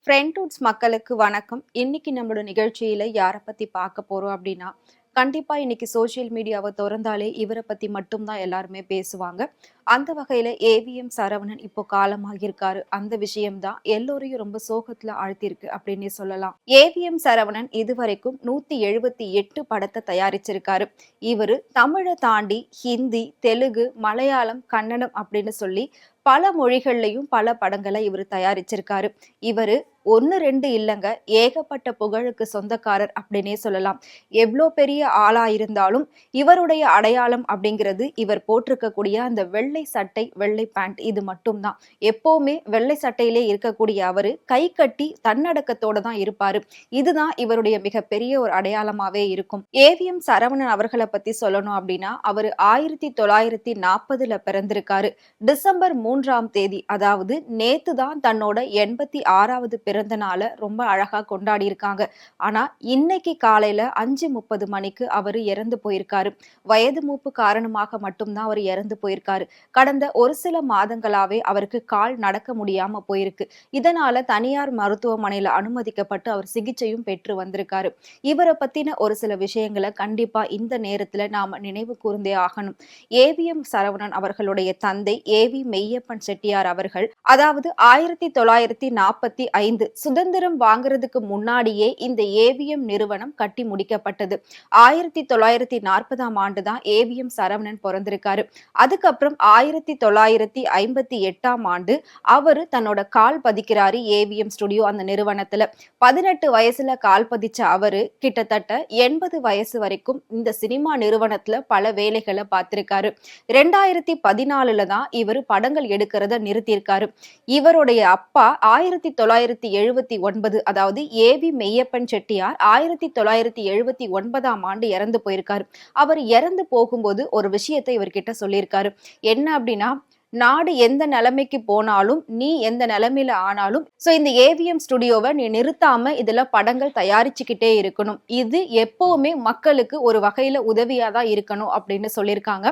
ஃப்ரெண்ட்வுட்ஸ் மக்களுக்கு வணக்கம். இன்னைக்கு நம்மளோட நிகழ்ச்சியில யாரை பத்தி பார்க்க போறோம் அப்படின்னா, கண்டிப்பா இன்னைக்கு சோஷியல் மீடியாவை திறந்தாலே இவரை பத்தி மட்டும் தான் எல்லாருமே பேசுவாங்க. அந்த வகையில ஏவிஎம் சரவணன் இப்போ காலமாகியிருக்காரு. அந்த விஷயம் தான் எல்லோரையும் ரொம்ப சோகத்துல ஆழ்த்தியிருக்கு அப்படின்னே சொல்லலாம். ஏவிஎம் சரவணன் இதுவரைக்கும் 178 படத்தை தயாரிச்சிருக்காரு. இவரு தமிழை தாண்டி ஹிந்தி, தெலுங்கு, மலையாளம், கன்னடம் அப்படின்னு சொல்லி பல மொழிகள்லையும் பல படங்களை இவர் தயாரிச்சிருக்காரு. இவரு 1, 2 இல்லங்க, ஏகப்பட்ட புகழுக்கு சொந்தக்காரர் அப்படின்னே சொல்லலாம். எவ்வளோ பெரிய ஆளா இருந்தாலும் இவருடைய அடையாளம் அப்படிங்கிறது இவர் போட்டிருக்கக்கூடிய அந்த வெள்ளை சட்டை, வெள்ளை பேண்ட் இது மட்டும்தான். எப்பவுமே வெள்ளை சட்டையிலே இருக்கக்கூடிய அவரு கை கட்டி தன்னடக்கத்தோட தான் இருப்பாரு. இதுதான் இவருடைய மிகப்பெரிய ஒரு அடையாளமாவே இருக்கும். ஏவிஎம் சரவணன் அவர்களை பத்தி சொல்லணும் அப்படின்னா, அவரு 1940ல பிறந்திருக்காரு. டிசம்பர் 3ஆம் தேதி, அதாவது நேத்து தான் தன்னோட 86வது பிறந்த நாளை ரொம்ப அழகா கொண்டாடி இருக்காங்க. ஆனா இன்னைக்கு காலையில 5:30 மணிக்கு அவரு இறந்து போயிருக்காரு. வயது மூப்பு காரணமாக மட்டும்தான் அவர் இறந்து போயிருக்காரு. கடந்த ஒரு சில மாதங்களாவே அவருக்கு கால் நடக்க முடியாம போயிருக்கு. இதனால தனியார் மருத்துவமனையில அனுமதிக்கப்பட்டு அவர் சிகிச்சையும் பெற்று வந்திருக்காரு. இவரை பத்தின ஒரு சில விஷயங்களை கண்டிப்பா இந்த நேரத்துல நாம நினைவு கூர்ந்தே ஆகணும். ஏவிஎம் சரவணன் அவர்களுடைய தந்தை ஏவி மெய்யப்பன் செட்டியார் அவர்கள், அதாவது 1945 சுதந்திரம் வாங்குறதுக்கு முன்னாடியே இந்த ஏவிஎம் நிறுவனம் கட்டி முடிக்கப்பட்டது. 1940ஆம் ஆண்டு தான் ஏவிஎம் சரவணன் பிறந்திருக்காரு. அதுக்கப்புறம் 1958ஆம் ஆண்டு அவரு தன்னோட கால் பதிக்கிறாரு ஏவிஎம் ஸ்டுடியோ அந்த நிறுவனத்துல. 18 வயசுல கால் பதிச்ச அவரு கிட்டத்தட்ட 80 வயசு வரைக்கும் இந்த சினிமா நிறுவனத்துல பல வேலைகளை பார்த்திருக்காரு. 2014ல தான் இவர் படங்கள் எடுக்கிறத நிறுத்தியிருக்காரு. இவருடைய அப்பா 1979, அதாவது ஏவி மெய்யப்பன் செட்டியார் 1979ஆம் ஆண்டு இறந்து போயிருக்காரு. அவர் இறந்து போகும்போது ஒரு விஷயத்தை இவர்கிட்ட சொல்லியிருக்காரு. என்ன அப்படின்னா, நாடு எந்த நிலைமைக்கு போனாலும், நீ எந்த நிலைமையில ஆனாலும், சோ இந்த ஏவிஎம் ஸ்டுடியோவை நீ நிறுத்தாம இதுல படங்கள் தயாரிச்சுக்கிட்டே இருக்கணும். இது எப்பவுமே மக்களுக்கு ஒரு வகையில உதவியா தான் இருக்கணும் அப்படின்னு சொல்லியிருக்காங்க.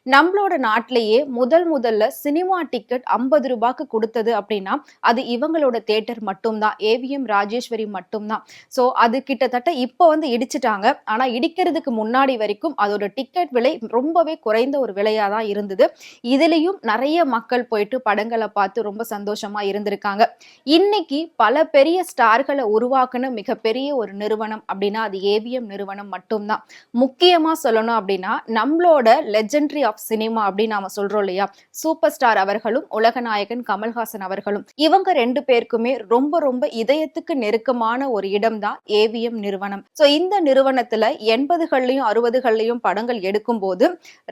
நம்மளோட நாட்டிலேயே முதல்ல சினிமா டிக்கெட் 50 ரூபாய்க்கு கொடுத்தது அப்படின்னா அது இவங்களோட தியேட்டர் மட்டும்தான், ஏவிஎம் ராஜேஸ்வரி மட்டும்தான். சோ அது கிட்டத்தட்ட இப்போ இடிச்சிட்டாங்க. ஆனா இடிக்கிறதுக்கு முன்னாடி வரைக்கும் அதோட டிக்கெட் விலை ரொம்பவே குறைந்த ஒரு விலையா தான் இருந்தது. இதுலயும் நிறைய மக்கள் போயிட்டு படங்களை பார்த்து ரொம்ப சந்தோஷமா இருந்திருக்காங்க. இன்னைக்கு பல பெரிய ஸ்டார்களை உருவாக்குன மிகப்பெரிய ஒரு நிறுவனம் அப்படின்னா அது ஏவிஎம் நிறுவனம் மட்டும்தான். முக்கியமா சொல்லணும் அப்படின்னா, நம்மளோட லெஜெண்டரி ஆஃப் சினிமா அப்படின்னு நாம சொல்றோம் இல்லையா, சூப்பர் ஸ்டார் அவர்களும் உலகநாயகன் கமல்ஹாசன் அவர்களும், இவங்க 2 பேருக்குமே ரொம்ப ரொம்ப இதயத்துக்கு நெருக்கமான ஒரு இடம் தான் ஏவிஎம் நிறுவனம். சோ இந்த நிறுவனத்துல 80கள்லயும் 60கள்லயும் படங்கள் எடுக்கும் போது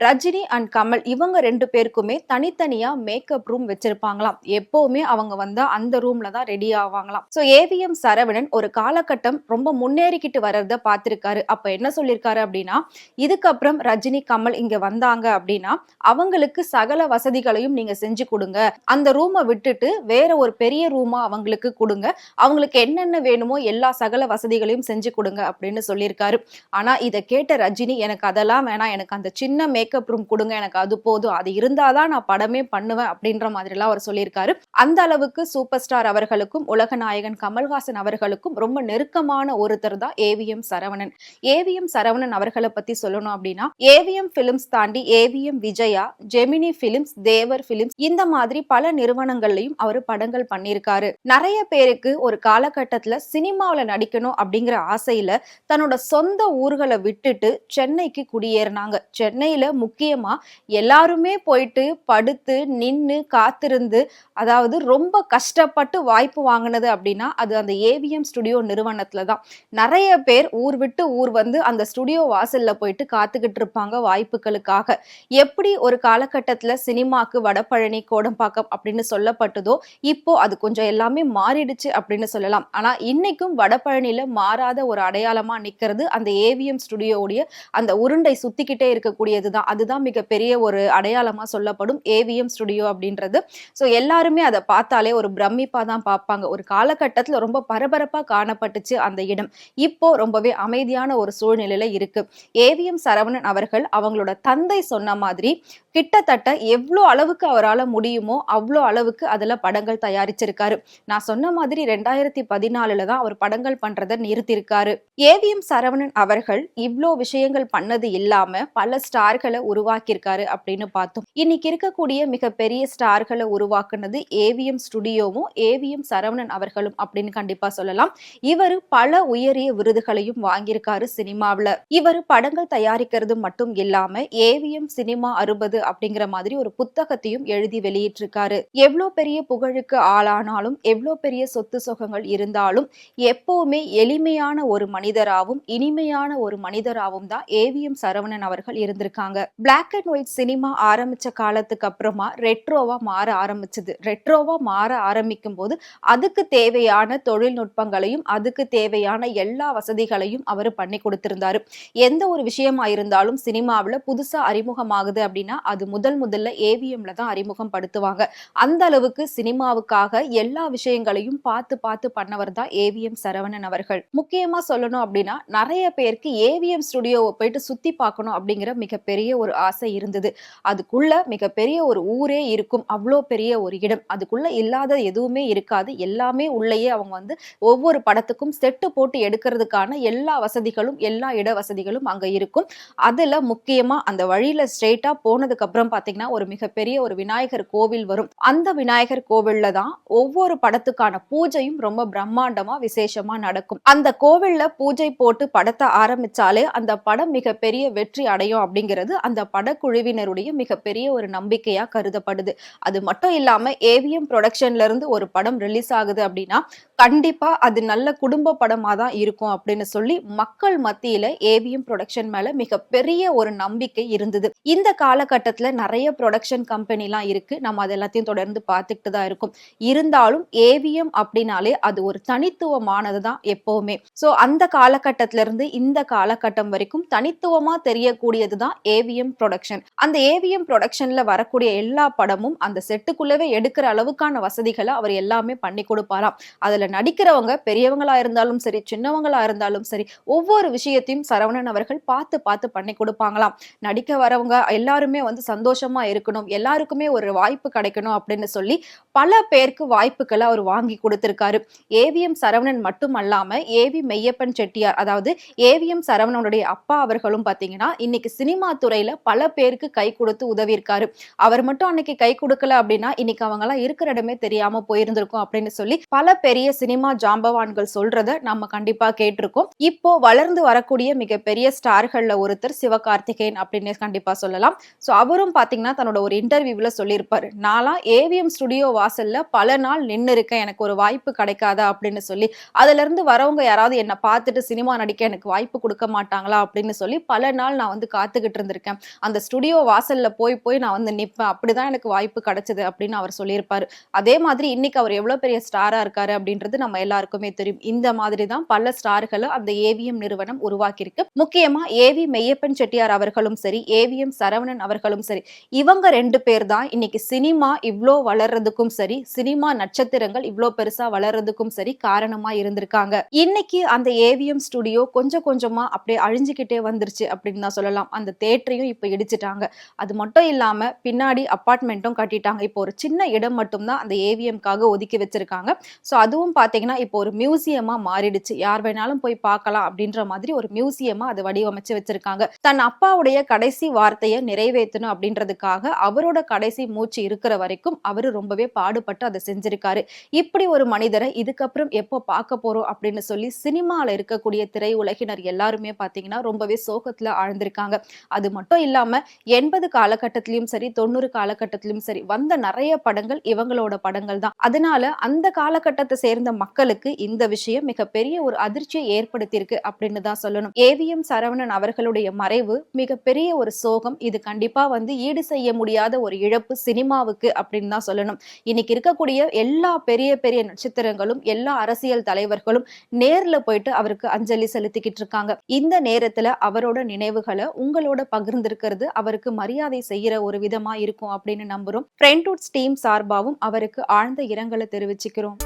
ரஜினி அண்ட் கமல் இவங்க 2 பேருக்குமே தனித்தனியா மேக்கப் ரூம் வச்சிருப்பாங்களாம். எப்பவுமே அவங்க வந்தா அந்த ரூம்ல தான் ரெடி ஆவாங்களாம். சோ ஏவிஎம் சரவணன் ஒரு காலகட்டம் ரொம்ப முன்னேறிக்கிட்டு வர்றத பார்த்திருக்காரு. அப்ப என்ன சொல்லியிருக்காரு அப்படின்னா, இதுக்கப்புறம் ரஜினி கமல் இங்க வந்தாங்க அப்படின்னா அவங்களுக்கு சகல வசதிகளையும் நீங்க செஞ்சு கொடுங்க. அந்த ரூமை விட்டுட்டு வேற ஒரு பெரிய ரூமா அவங்களுக்கு கொடுங்க. அவங்களுக்கு என்னென்ன வேணுமோ எல்லா சகல வசதிகளையும் செஞ்சு கொடுங்க அப்படின்னு சொல்லியிருக்காரு. ஆனா இதை கேட்ட ரஜினி, எனக்கு அதெல்லாம் வேணாம், எனக்கு அந்த சின்ன மேக்கப் ரூம் கொடுங்க, எனக்கு அது போதும், அது இருந்தாதான் நான் படமே பண்ணுவேன் அப்படின்ற மாதிரி எல்லாம் அவர் சொல்லியிருக்காரு. அந்த அளவுக்கு சூப்பர் ஸ்டார் அவர்களுக்கும் உலகநாயகன் கமல்ஹாசன் அவர்களுக்கும் ரொம்ப நெருக்கமான ஒருத்தர் தான் ஏவிஎம் சரவணன். ஏவிஎம் சரவணன் அவர்களை பத்தி சொல்லணும் அப்படின்னா, ஏவிஎம் பிலிம்ஸ் தாண்டி ஏவிஎம் விஜயா, ஜெமினி பிலிம்ஸ், தேவர் பிலிம்ஸ் இந்த மாதிரி பல நிறுவனங்கள்லயும் அவர் படங்கள் பண்ணியிருக்காரு. நிறைய பேருக்கு ஒரு காலகட்டத்துல சினிமாவில நடிக்கணும் அப்படிங்கிற ஆசையில தன்னோட சொந்த ஊர்களை விட்டுட்டு சென்னைக்கு குடியேறினாங்க. சென்னையில முக்கியமா எல்லாருமே போயிட்டு படுத்து நின்னு காத்திருந்து, அதாவது ரொம்ப கஷ்டப்பட்டு வாய்ப்பு வாங்கினது அப்படின்னா அது அந்த ஏவிஎம் ஸ்டுடியோ நிறுவனத்துல தான். நிறைய பேர் ஊர் விட்டு ஊர் வந்து அந்த ஸ்டுடியோ வாசல்ல போயிட்டு காத்துக்கிட்டு இருப்பாங்க வாய்ப்புகளுக்காக. எப்படி ஒரு காலகட்டத்துல சினிமாக்கு வடபழனி, கோடம்பாக்கம் அப்படின்னு சொல்லப்பட்டதோ, இப்போ அது கொஞ்சம் எல்லாமே மாறிடுச்சு அப்படின்னு சொல்லலாம். ஆனா இன்னைக்கும் வடபழனியில மாறாத ஒரு அடையாளமா நிக்கிறது அந்த ஏவிஎம் ஸ்டுடியோவுடைய அந்த உருண்டை சுத்திக்கிட்டே இருக்கக்கூடியதுதான். அதுதான் மிகப்பெரிய ஒரு அடையாளமா சொல்லப்படும் ஏவிஎம் ஏவிஎம் ஸ்டுடியோ அப்படின்றது. ஸோ எல்லாருமே அதை பார்த்தாலே ஒரு பிரமிப்பா தான் பார்ப்பாங்க. ஒரு காலகட்டத்துல ரொம்ப பரபரப்பா காணப்பட்டுச்சு அந்த இடம். இப்போ ரொம்பவே அமைதியான ஒரு சூழ்நிலையில இருக்கு. ஏவிஎம் சரவணன் அவர்கள் அவங்களோட தந்தை சொன்ன மாதிரி கிட்டத்தட்ட எவ்வளோ அளவுக்கு அவரால முடியுமோ அவ்வளோ அளவுக்கு அதுல படங்கள் தயாரிச்சிருக்காரு. நான் சொன்ன மாதிரி 2014ல தான் அவர் படங்கள் பண்றதை நிறுத்திருக்காரு. ஏவிஎம் சரவணன் அவர்கள் இவ்ளோ விஷயங்கள் பண்ணது இல்லாம பல ஸ்டார்களை உருவாக்கியிருக்காரு அப்படின்னு பார்த்தோம். இன்னைக்கு இருக்கக்கூடிய மிகப்பெரிய ஸ்டார்களை உருவாக்குனது ஏவிஎம் ஸ்டுடியோவும் ஏவிஎம் சரவணன் அவர்களும் அப்படின்னு கண்டிப்பா சொல்லலாம். இவரு பல உயரிய விருதுகளையும் வாங்கியிருக்காரு சினிமாவுல. இவரு படங்கள் தயாரிக்கிறது மட்டும் இல்லாம ஏவிஎம் சினிமா 60 அப்படிங்கிற மாதிரி ஒரு புத்தகத்தையும் எழுதி வெளியிட்டிருக்காரு. எவ்வளோ பெரிய புகழுக்கு ஆளானாலும் எவ்வளோ பெரிய சொத்து சுகங்கள் இருந்தாலும் எப்பவுமே எளிமையான ஒரு மனிதராகவும் இனிமையான ஒரு மனிதராகவும் தான் ஏவிஎம் சரவணன் அவர்கள் இருந்திருக்காங்க. பிளாக் அண்ட் ஒயிட் சினிமா ஆரம்பிச்ச காலத்துக்கு அப்புறமா ரெட்ரோவா மாற ஆரம்பிச்சது. ரெட்ரோவா மாற ஆரம்பிக்கும் போது அதுக்கு தேவையான தொழில்நுட்பங்களையும் அதுக்கு தேவையான எல்லா வசதிகளையும் அவர் பண்ணி கொடுத்திருந்தாரு. எந்த ஒரு விஷயமா இருந்தாலும் சினிமாவில் புதுசா அறிமுகமாகுது அப்படின்னா அது முதல்ல ஏவிஎம்ல தான் அறிமுகம் படுத்துவாங்க. அந்த அளவுக்கு சினிமாவுக்காக எல்லா விஷயங்களையும் பார்த்து பார்த்து பண்ணவர் தான் ஏவிஎம் சரவணன் அவர்கள். முக்கியமா சொல்லணும் அப்படின்னா நிறைய பேருக்கு ஏவிஎம் ஸ்டுடியோவை போயிட்டு சுத்தி பார்க்கணும் அப்படிங்கிற மிகப்பெரிய ஒரு ஆசை இருந்தது. அதுக்குள்ள மிகப்பெரிய ஒரு ஊரே இருக்கும். அவ்வளோ பெரிய ஒரு இடம். அதுக்குள்ள இல்லாத எதுவுமே இருக்காது. எல்லாமே உள்ளேயே அவங்க வந்து ஒவ்வொரு படத்துக்கும் செட்டு போட்டு எடுக்கிறதுக்கான எல்லா வசதிகளும் எல்லா இட வசதிகளும் அங்க இருக்கும். அதுல முக்கியமா அந்த வழியில ஸ்ட்ரெயிட்டா போனதுக்கு அப்புறம் பாத்தீங்கன்னா ஒரு மிகப்பெரிய ஒரு விநாயகர் கோவில் வரும். அந்த விநாயகர் கோவில்ல தான் ஒவ்வொரு படத்துக்கான பூஜையும் ரொம்ப பிரம்மாண்டமா விசேஷமா நடக்கும். அந்த கோவில்ல பூஜை போட்டு படத்தை ஆரம்பிச்சாலே அந்த படம் மிகப்பெரிய வெற்றி அடையும் அப்படிங்கிறது அந்த படக்குழுவினருடைய மிகப்பெரிய ஒரு நம்பிக்கையா கருதப்படுது. அது மட்டும் இல்லாம ஏவிஎம் ப்ரொடக்ஷன்ல இருந்து ஒரு படம் ரிலீஸ் ஆகுது அப்படின்னா கண்டிப்பா அது நல்ல குடும்ப படமா தான் இருக்கும் அப்படின்னு சொல்லி மக்கள் மத்தியில ஏவிஎம் ப்ரொடக்ஷன் மேல மிகப்பெரிய ஒரு நம்பிக்கை இருந்தது. இந்த காலகட்டத்துல நிறைய ப்ரொடக்ஷன் கம்பெனி எல்லாம் இருக்கு. நம்ம அது எல்லாத்தையும் தொடர்ந்து பார்த்துக்கிட்டு தான் இருக்கும். இருந்தாலும் ஏவிஎம் அப்படின்னாலே அது ஒரு தனித்துவமானது தான் எப்பவுமே. சோ அந்த காலகட்டத்தில இருந்து இந்த காலகட்டம் வரைக்கும் தனித்துவமா தெரியக்கூடியது தான் ஏவிஎம் ப்ரொடக்ஷன். அந்த ஏவிஎம் ப்ரொடக்ஷன்ல வரக்கூடிய எல்லா படமும் அந்த செட்டுக்குள்ளவே எடுக்கிற அளவுக்கான வசதிகளை அவர் எல்லாமே பண்ணி கொடுப்பாராம். அதுல நடிக்கிறவங்க பெரியவங்களா இருந்தாலும் சரி சின்னவங்களா இருந்தாலும் சரி ஒவ்வொரு விஷயத்தையும் சரவணன் அவர்கள் பார்த்து பார்த்து பண்ணி கொடுப்பாங்களாம். நடிக்க வரவங்க எல்லாருமே வந்து சந்தோஷமா இருக்கணும், எல்லாருக்குமே ஒரு வாய்ப்பு கிடைக்கணும் அப்படின்னு சொல்லி பல பேருக்கு வாய்ப்புகளை அவர் வாங்கி கொடுத்திருக்காரு. ஏவிஎம் சரவணன் மட்டும் அல்லாம ஏவி மெய்யப்பன் செட்டியார், அதாவது ஏவிஎம் சரவணனுடைய அப்பா அவர்களும் பாத்தீங்கன்னா இன்னைக்கு சினிமா துறையில பல பேருக்கு கை கொடுத்து உதவி இருக்காரு. அவர் மட்டும் அன்னைக்கு கை கொடுக்கல அப்படின்னா இன்னைக்கு அவங்க எல்லாம் இருக்கிற இடமே தெரியாம போயிருந்திருக்கும் அப்படின்னு சொல்லி பல பெரிய சினிமா ஜாம்பவான்கள் சொல்றத நம்ம கண்டிப்பா கேட்டிருக்கோம். இப்போ வளர்ந்து வரக்கூடிய மிகப்பெரிய ஸ்டார்கள்ல ஒருத்தர் சிவகார்த்திகேயன் அப்படின்னு கண்டிப்பா சொல்லலாம். சோ அவரும் பாத்தீங்கன்னா தன்னோட ஒரு இன்டர்வியூல சொல்லியிருப்பாரு, நான்லாம் ஏவிஎம் ஸ்டுடியோ வாசல்ல பல நாள் நின்று இருக்கேன், எனக்கு ஒரு வாய்ப்பு கிடைக்காதா அப்படின்னு சொல்லி. அதுல இருந்து வரவங்க யாராவது என்ன பார்த்துட்டு சினிமா நடிக்க எனக்கு வாய்ப்பு கொடுக்க மாட்டாங்களா அப்படின்னு சொல்லி பல நாள் நான் வந்து காத்துக்கிட்டு இருந்திருக்கேன். அந்த ஸ்டுடியோ வாசல்ல போய் போய் நான் வந்து நிப்பேன், அப்படிதான் எனக்கு வாய்ப்பு கிடைச்சது அப்படின்னு அவர் சொல்லியிருப்பாரு. அதே மாதிரி இன்னைக்கு அவர் எவ்வளவு பெரிய ஸ்டாரா இருக்காரு அப்படின்றது நம்ம எல்லாருக்குமே தெரியும். இந்த மாதிரி தான் பல ஸ்டார்களை அந்த ஏவிஎம் நிறுவனம் உருவாக்கியிருக்கு. முக்கியமா ஏவி மெய்யப்பன் செட்டியார் அவர்களும் சரி ஏவிஎம் சரவணன் அவர்களும் சரி இவங்க ரெண்டு பேர் தான் இன்னைக்கு சினிமா இவ்ளோ வளர்றதுக்கும் சரி சினிமா நட்சத்திரங்கள் இவ்ளோ பெருசா வளர்றதுக்கும் சரி காரணமா இருந்திருக்காங்க. இன்னைக்கு அந்த ஏவிஎம் ஸ்டுடியோ கொஞ்சம் கொஞ்சமா அப்படியே அழிஞ்சுக்கிட்டே வந்துருச்சு அப்படின்னு தான் சொல்லலாம். அந்த தியேட்டரையும் இப்ப இடிச்சிட்டாங்க. அது மட்டும் இல்லாம பின்னாடி அபார்ட்மெண்ட்டும் கட்டிட்டாங்க. இப்போ ஒரு சின்ன இடம் மட்டும் தான் அந்த ஏவிஎம்காக ஒதுக்கி வச்சிருக்காங்க. சோ அதுவும் பாத்தீங்கன்னா இப்போ ஒரு மியூசியமா மாறிடுச்சு. யார் வேணாலும் போய் பார்க்கலாம் அப்படின்ற மாதிரி ஒரு மியூசியமா அதை வடிவமைச்சு வச்சிருக்காங்க. தன் அப்பாவுடைய கடைசி வார்த்தையை நிறைவேற்றணும் அப்படின்றதுக்காக அவரோட கடைசி மூச்சு இருக்கிற வரைக்கும் அவரு ரொம்பவே பாடுபட்டு அதை செஞ்சிருக்காரு. இப்படி ஒரு மனிதரை இதுக்கப்புறம் எப்போ பார்க்க போறோம் அப்படின்னு சொல்லி சினிமால இருக்கக்கூடிய திரையுலகினர் எல்லாருமே பாத்தீங்கன்னா ரொம்பவே சோகத்துல ஆழ்ந்திருக்காங்க. அது மட்டும் இல்லாம 80 காலகட்டத்திலயும் சரி 90 காலகட்டத்திலும் சரி வந்த நிறைய படங்கள் இவங்களோட படங்கள் தான். அதனால அந்த காலகட்டத்தை சேர்ந்த மக்களுக்கு இந்த விஷயம் மிகப்பெரிய ஒரு அதிர்ச்சியை ஏற்படுத்தியிருக்கு அப்படின்னு தான் சொல்லணும். ஏவிஎம் சரவணன் அவர்களுடைய மறைவு மிகப்பெரிய ஒரு சோகம். இது கண்டிப்பா வந்து ஈடு செய்ய முடியாத ஒரு இழப்பு சினிமாவுக்கு அப்படின்னு தான் சொல்லணும். இன்னைக்கு இருக்கக்கூடிய எல்லா பெரிய பெரிய நட்சத்திரங்களும் எல்லா அரசியல் தலைவர்களும் நேர்ல போயிட்டு அவருக்கு அஞ்சலி செலுத்திக்கிட்டு இருக்காங்க. இந்த நேரத்துல அவரோட நினைவுகளை உங்களோட பகிர்ந்திருக்கிறது அவருக்கு மரியாதை செய்யற ஒரு விதமா இருக்கும் இருக்கும் அப்படின்னு நம்புறோம். ஃப்ரெண்ட்வுட்ஸ் டீம் சார்பாகவும் அவருக்கு ஆழ்ந்த இரங்கலை தெரிவிச்சுக்கிறோம்.